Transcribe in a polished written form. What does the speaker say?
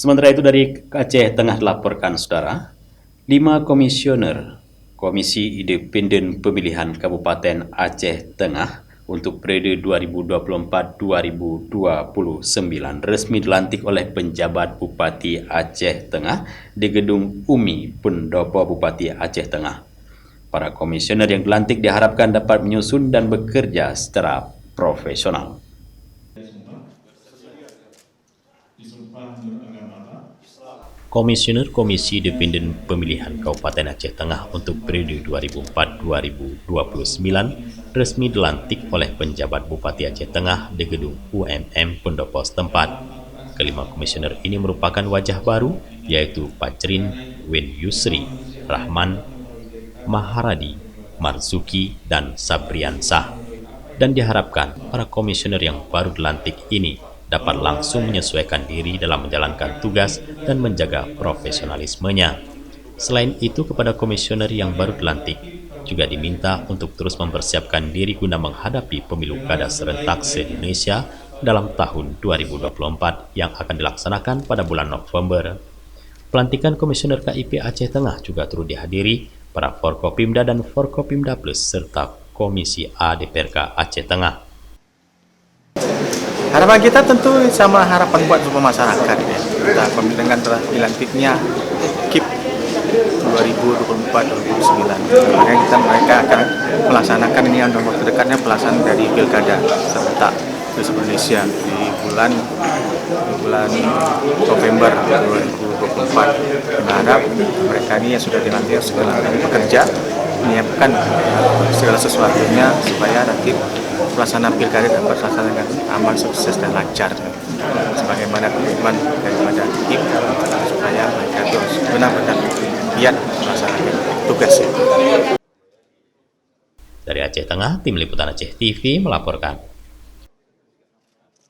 Sementara itu dari Aceh Tengah dilaporkan, saudara, 5 komisioner Komisi Independen Pemilihan Kabupaten Aceh Tengah untuk periode 2024-2029 resmi dilantik oleh penjabat Bupati Aceh Tengah di Gedung UMI Pendopo Bupati Aceh Tengah. Para komisioner yang dilantik diharapkan dapat menyusun dan bekerja secara profesional. Komisioner Komisi Independen Pemilihan Kabupaten Aceh Tengah untuk periode 2004-2029 resmi dilantik oleh penjabat Bupati Aceh Tengah di Gedung UMM Pendopo setempat. Kelima komisioner ini merupakan wajah baru, yaitu Pacrin Wen Yusri, Rahman, Maharadi, Marzuki, dan Sabriansah. Dan diharapkan para komisioner yang baru dilantik ini dapat langsung menyesuaikan diri dalam menjalankan tugas dan menjaga profesionalismenya. Selain itu, kepada komisioner yang baru dilantik juga diminta untuk terus mempersiapkan diri guna menghadapi pemilu kada serentak se-Indonesia dalam tahun 2024 yang akan dilaksanakan pada bulan November. Pelantikan komisioner KIP Aceh Tengah juga turut dihadiri para Forkopimda dan Forkopimda Plus serta Komisi A DPRK Aceh Tengah. Harapan kita tentu sama harapan buat semua masyarakat ya. Kita dengan telah dilantiknya KIP 2024-2029. Makanya mereka akan melaksanakan ini yang nomor terdekatnya pelaksanaan dari Pilkada serentak di Indonesia di bulan November 2024. Berharap mereka ini yang sudah dilantik segala bekerja menyiapkan segala sesuatunya supaya nanti pelaksanaan pilkada dapat terlaksana dengan aman, sukses, dan lancar. Sebagaimana komitmen daripada tim supaya mereka terus benar-benar giat melaksanakan tugasnya. Dari Aceh Tengah, Tim Liputan Aceh TV melaporkan.